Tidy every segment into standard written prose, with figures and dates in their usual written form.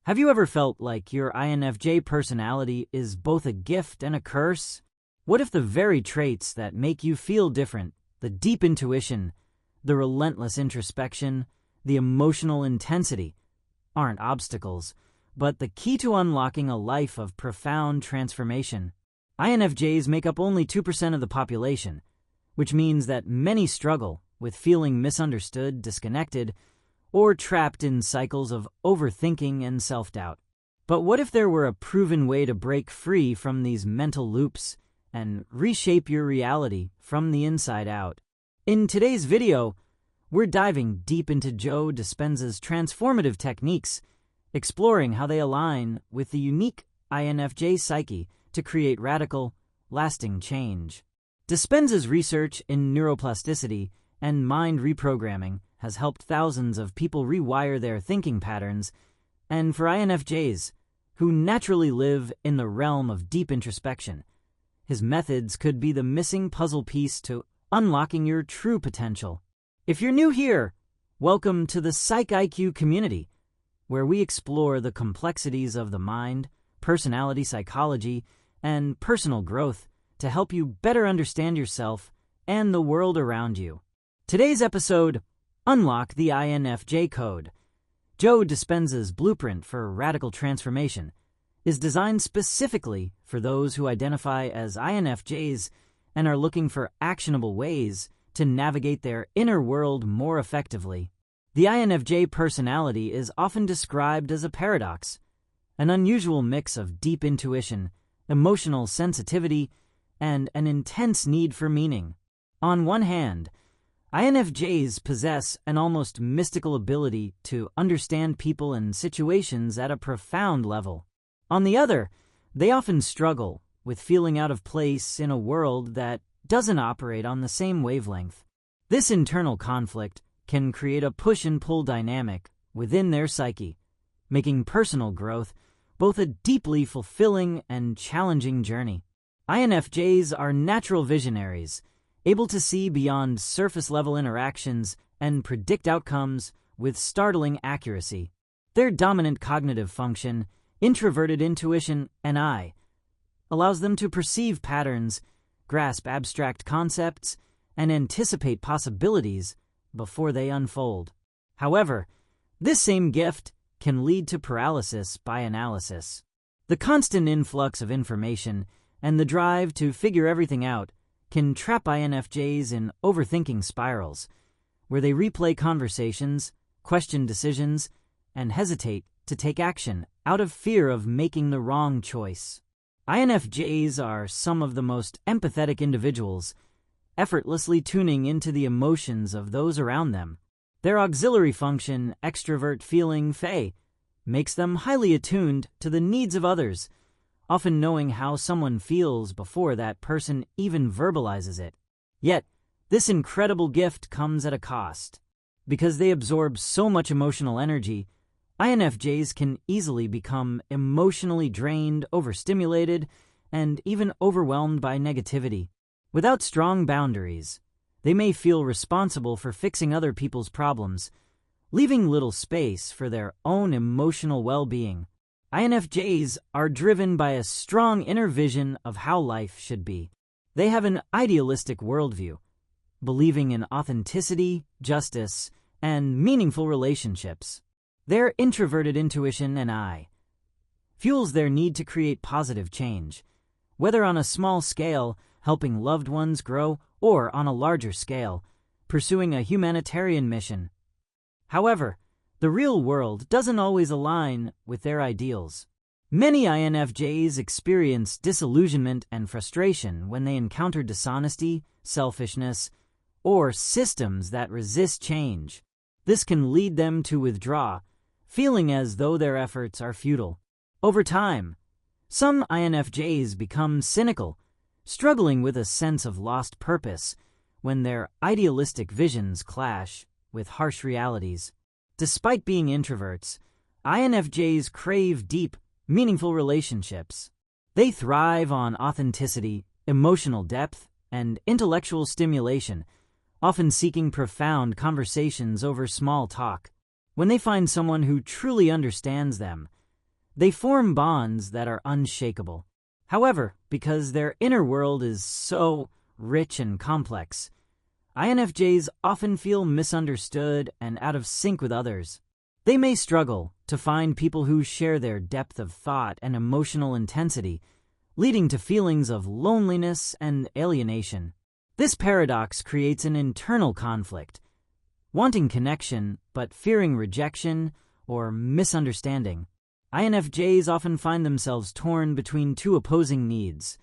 Have you ever felt like your INFJ personality is both a gift and a curse? What if the very traits that make you feel different, the deep intuition, the relentless introspection, the emotional intensity, aren't obstacles, but the key to unlocking a life of profound transformation? INFJs make up only 2% of the population, which means that many struggle with feeling misunderstood, disconnected, or trapped in cycles of overthinking and self-doubt. But what if there were a proven way to break free from these mental loops and reshape your reality from the inside out? In today's video, we're diving deep into Joe Dispenza's transformative techniques, exploring how they align with the unique INFJ psyche to create radical, lasting change. Dispenza's research in neuroplasticity and mind reprogramming has helped thousands of people rewire their thinking patterns, and for INFJs, who naturally live in the realm of deep introspection, his methods could be the missing puzzle piece to unlocking your true potential. If you're new here, welcome to the Psych IQ community, where we explore the complexities of the mind, personality psychology, and personal growth to help you better understand yourself and the world around you. Today's episode: Unlock the INFJ Code. Joe Dispenza's blueprint for radical transformation is designed specifically for those who identify as INFJs and are looking for actionable ways to navigate their inner world more effectively. The INFJ personality is often described as a paradox, an unusual mix of deep intuition, emotional sensitivity, and an intense need for meaning. On one hand, INFJs possess an almost mystical ability to understand people and situations at a profound level. On the other, they often struggle with feeling out of place in a world that doesn't operate on the same wavelength. This internal conflict can create a push and pull dynamic within their psyche, making personal growth both a deeply fulfilling and challenging journey. INFJs are natural visionaries, able to see beyond surface-level interactions and predict outcomes with startling accuracy. Their dominant cognitive function, introverted intuition, and I, allows them to perceive patterns, grasp abstract concepts, and anticipate possibilities before they unfold. However, this same gift can lead to paralysis by analysis. The constant influx of information and the drive to figure everything out can trap INFJs in overthinking spirals, where they replay conversations, question decisions, and hesitate to take action out of fear of making the wrong choice. INFJs are some of the most empathetic individuals, effortlessly tuning into the emotions of those around them. Their auxiliary function, extrovert feeling, FE, makes them highly attuned to the needs of others, often knowing how someone feels before that person even verbalizes it. Yet, this incredible gift comes at a cost. Because they absorb so much emotional energy, INFJs can easily become emotionally drained, overstimulated, and even overwhelmed by negativity. Without strong boundaries, they may feel responsible for fixing other people's problems, leaving little space for their own emotional well-being. INFJs are driven by a strong inner vision of how life should be. They have an idealistic worldview, believing in authenticity, justice, and meaningful relationships. Their introverted intuition and I fuels their need to create positive change, whether on a small scale, helping loved ones grow, or on a larger scale, pursuing a humanitarian mission. However, the real world doesn't always align with their ideals. Many INFJs experience disillusionment and frustration when they encounter dishonesty, selfishness, or systems that resist change. This can lead them to withdraw, feeling as though their efforts are futile. Over time, some INFJs become cynical, struggling with a sense of lost purpose when their idealistic visions clash with harsh realities. Despite being introverts, INFJs crave deep, meaningful relationships. They thrive on authenticity, emotional depth, and intellectual stimulation, often seeking profound conversations over small talk. When they find someone who truly understands them, They form bonds that are unshakable. However, because their inner world is so rich and complex, INFJs often feel misunderstood and out of sync with others. They may struggle to find people who share their depth of thought and emotional intensity, leading to feelings of loneliness and alienation. This paradox creates an internal conflict, wanting connection but fearing rejection or misunderstanding. INFJs often find themselves torn between two opposing needs: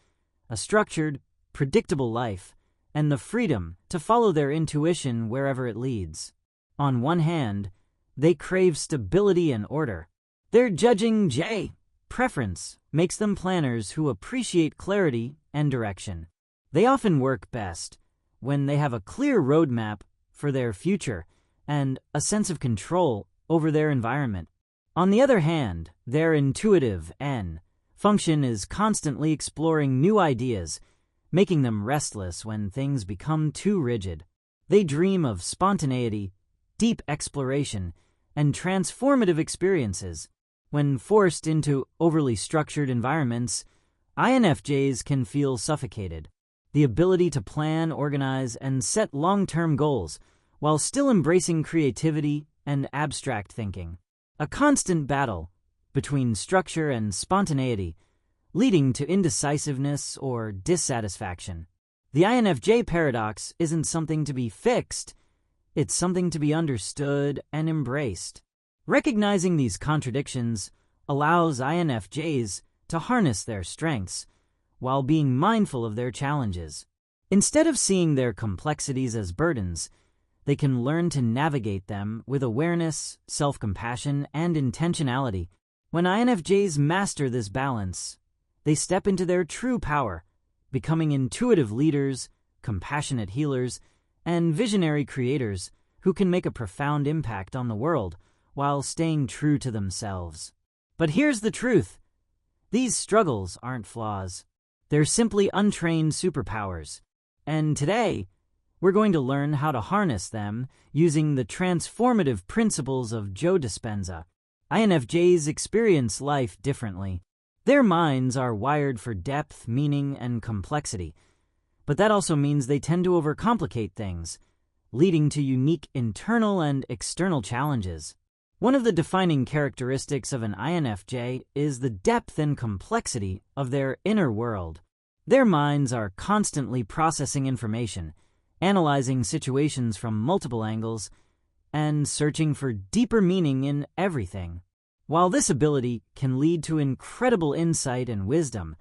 a structured, predictable life and the freedom to follow their intuition wherever it leads. On one hand, they crave stability and order. Their judging J preference makes them planners who appreciate clarity and direction. They often work best when they have a clear roadmap for their future and a sense of control over their environment. On the other hand, their intuitive N function is constantly exploring new ideas, making them restless when things become too rigid. They dream of spontaneity, deep exploration, and transformative experiences. When forced into overly structured environments, INFJs can feel suffocated. The ability to plan, organize, and set long-term goals while still embracing creativity and abstract thinking. A constant battle between structure and spontaneity, leading to indecisiveness or dissatisfaction. The INFJ paradox isn't something to be fixed, it's something to be understood and embraced. Recognizing these contradictions allows INFJs to harness their strengths while being mindful of their challenges. Instead of seeing their complexities as burdens, they can learn to navigate them with awareness, self-compassion, and intentionality. When INFJs master this balance, they step into their true power, becoming intuitive leaders, compassionate healers, and visionary creators who can make a profound impact on the world while staying true to themselves. But here's the truth. These struggles aren't flaws. They're simply untrained superpowers. And today, we're going to learn how to harness them using the transformative principles of Joe Dispenza. INFJs experience life differently. Their minds are wired for depth, meaning, and complexity. But that also means they tend to overcomplicate things, leading to unique internal and external challenges. One of the defining characteristics of an INFJ is the depth and complexity of their inner world. Their minds are constantly processing information, analyzing situations from multiple angles, and searching for deeper meaning in everything. While this ability can lead to incredible insight and wisdom,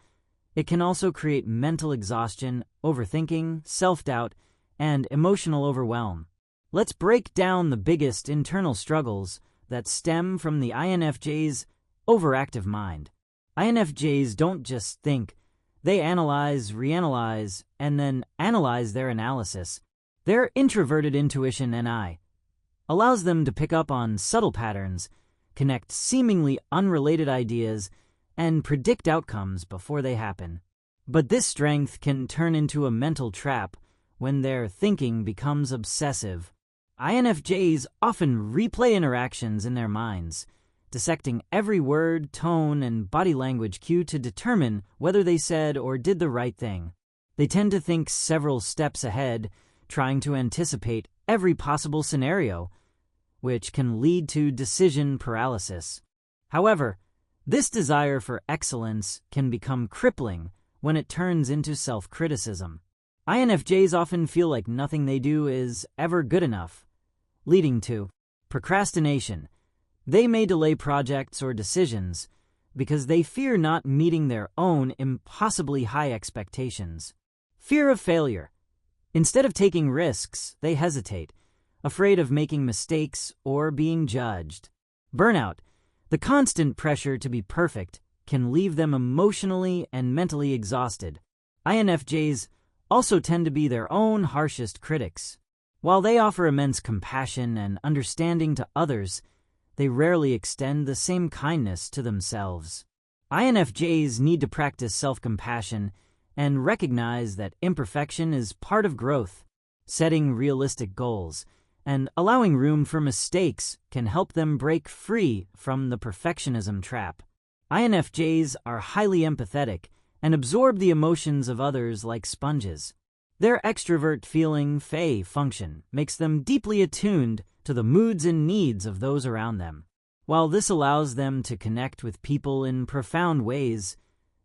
it can also create mental exhaustion, overthinking, self-doubt, and emotional overwhelm. Let's break down the biggest internal struggles that stem from the INFJ's overactive mind. INFJs don't just think, they analyze, reanalyze, and then analyze their analysis. Their introverted intuition NI allows them to pick up on subtle patterns, connect seemingly unrelated ideas, and predict outcomes before they happen. But this strength can turn into a mental trap when their thinking becomes obsessive. INFJs often replay interactions in their minds, dissecting every word, tone, and body language cue to determine whether they said or did the right thing. They tend to think several steps ahead, trying to anticipate every possible scenario, which can lead to decision paralysis. However, this desire for excellence can become crippling when it turns into self-criticism. INFJs often feel like nothing they do is ever good enough, leading to procrastination. They may delay projects or decisions because they fear not meeting their own impossibly high expectations. Fear of failure. Instead of taking risks, they hesitate, afraid of making mistakes or being judged. Burnout. The constant pressure to be perfect can leave them emotionally and mentally exhausted. INFJs also tend to be their own harshest critics. While they offer immense compassion and understanding to others, they rarely extend the same kindness to themselves. INFJs need to practice self-compassion and recognize that imperfection is part of growth. Setting realistic goals and allowing room for mistakes can help them break free from the perfectionism trap. INFJs are highly empathetic and absorb the emotions of others like sponges. Their extrovert feeling function makes them deeply attuned to the moods and needs of those around them. While this allows them to connect with people in profound ways,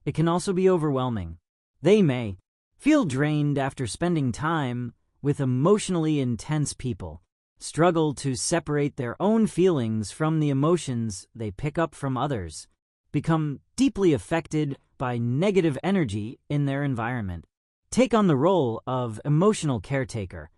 it can also be overwhelming. They may feel drained after spending time with emotionally intense people, struggle to separate their own feelings from the emotions they pick up from others, become deeply affected by negative energy in their environment, take on the role of emotional caretaker,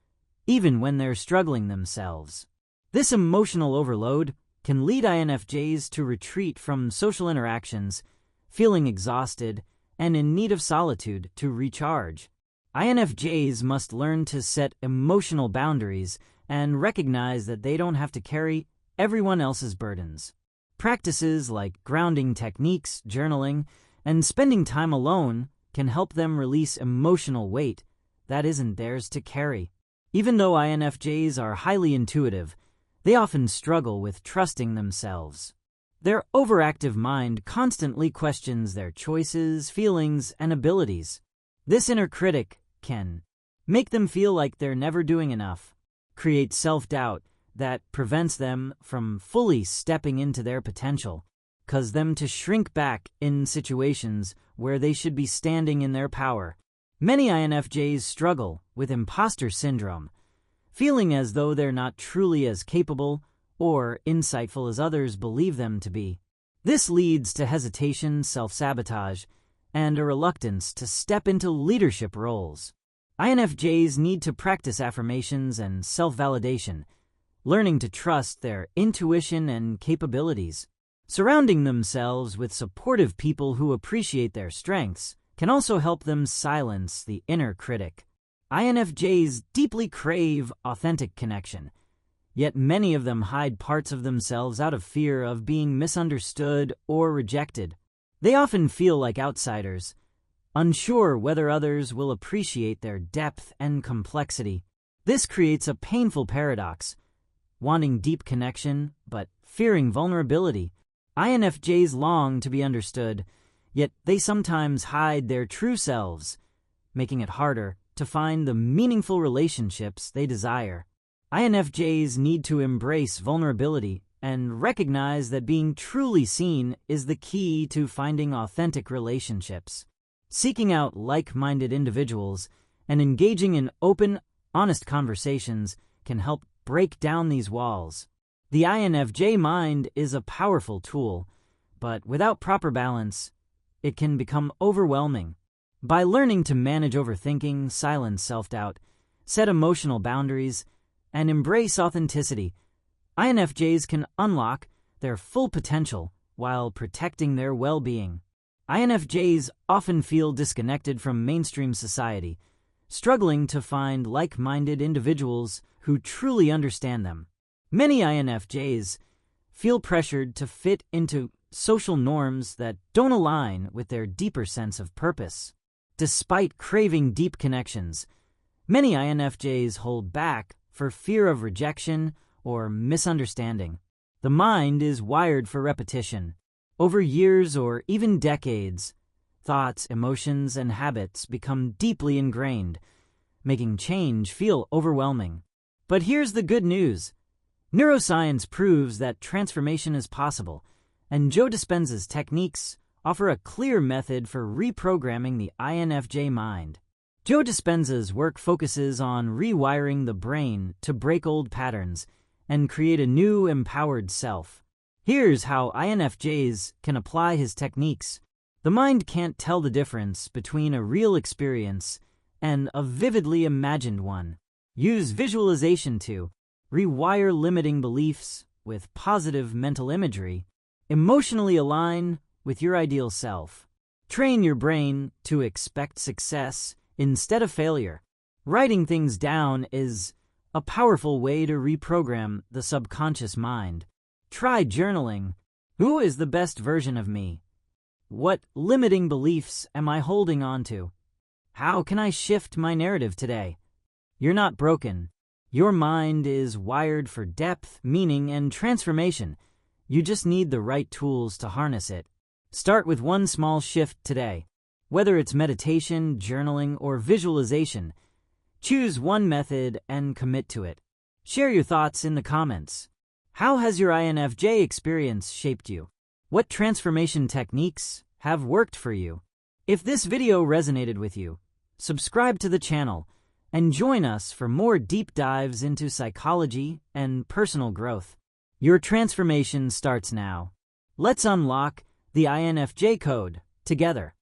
even when they're struggling themselves. This emotional overload can lead INFJs to retreat from social interactions, feeling exhausted and in need of solitude to recharge. INFJs must learn to set emotional boundaries and recognize that they don't have to carry everyone else's burdens. Practices like grounding techniques, journaling, and spending time alone can help them release emotional weight that isn't theirs to carry. Even though INFJs are highly intuitive, they often struggle with trusting themselves. Their overactive mind constantly questions their choices, feelings, and abilities. This inner critic can make them feel like they're never doing enough, create self-doubt that prevents them from fully stepping into their potential, cause them to shrink back in situations where they should be standing in their power. Many INFJs struggle with imposter syndrome, feeling as though they're not truly as capable or insightful as others believe them to be. This leads to hesitation, self-sabotage, and a reluctance to step into leadership roles. INFJs need to practice affirmations and self-validation, learning to trust their intuition and capabilities. Surrounding themselves with supportive people who appreciate their strengths can also help them silence the inner critic. INFJs deeply crave authentic connection, yet many of them hide parts of themselves out of fear of being misunderstood or rejected. They often feel like outsiders, unsure whether others will appreciate their depth and complexity. This creates a painful paradox, wanting deep connection but fearing vulnerability. INFJs long to be understood, yet they sometimes hide their true selves, making it harder to find the meaningful relationships they desire. INFJs need to embrace vulnerability and recognize that being truly seen is the key to finding authentic relationships. Seeking out like-minded individuals and engaging in open, honest conversations can help break down these walls. The INFJ mind is a powerful tool, but without proper balance, it can become overwhelming. By learning to manage overthinking, silence self-doubt, set emotional boundaries, and embrace authenticity, INFJs can unlock their full potential while protecting their well-being. INFJs often feel disconnected from mainstream society, struggling to find like-minded individuals who truly understand them. Many INFJs feel pressured to fit into social norms that don't align with their deeper sense of purpose. Despite craving deep connections, many INFJs hold back for fear of rejection or misunderstanding. The mind is wired for repetition. Over years or even decades, thoughts, emotions, and habits become deeply ingrained, making change feel overwhelming. But here's the good news. Neuroscience proves that transformation is possible, and Joe Dispenza's techniques offer a clear method for reprogramming the INFJ mind. Joe Dispenza's work focuses on rewiring the brain to break old patterns and create a new, empowered self. Here's how INFJs can apply his techniques. The mind can't tell the difference between a real experience and a vividly imagined one. Use visualization to rewire limiting beliefs with positive mental imagery. Emotionally align with your ideal self. Train your brain to expect success instead of failure. Writing things down is a powerful way to reprogram the subconscious mind. Try journaling. Who is the best version of me? What limiting beliefs am I holding on to? How can I shift my narrative today? You're not broken. Your mind is wired for depth, meaning, and transformation. You just need the right tools to harness it. Start with one small shift today. Whether it's meditation, journaling, or visualization, choose one method and commit to it. Share your thoughts in the comments. How has your INFJ experience shaped you? What transformation techniques have worked for you? If this video resonated with you, subscribe to the channel and join us for more deep dives into psychology and personal growth. Your transformation starts now. Let's unlock the INFJ code together.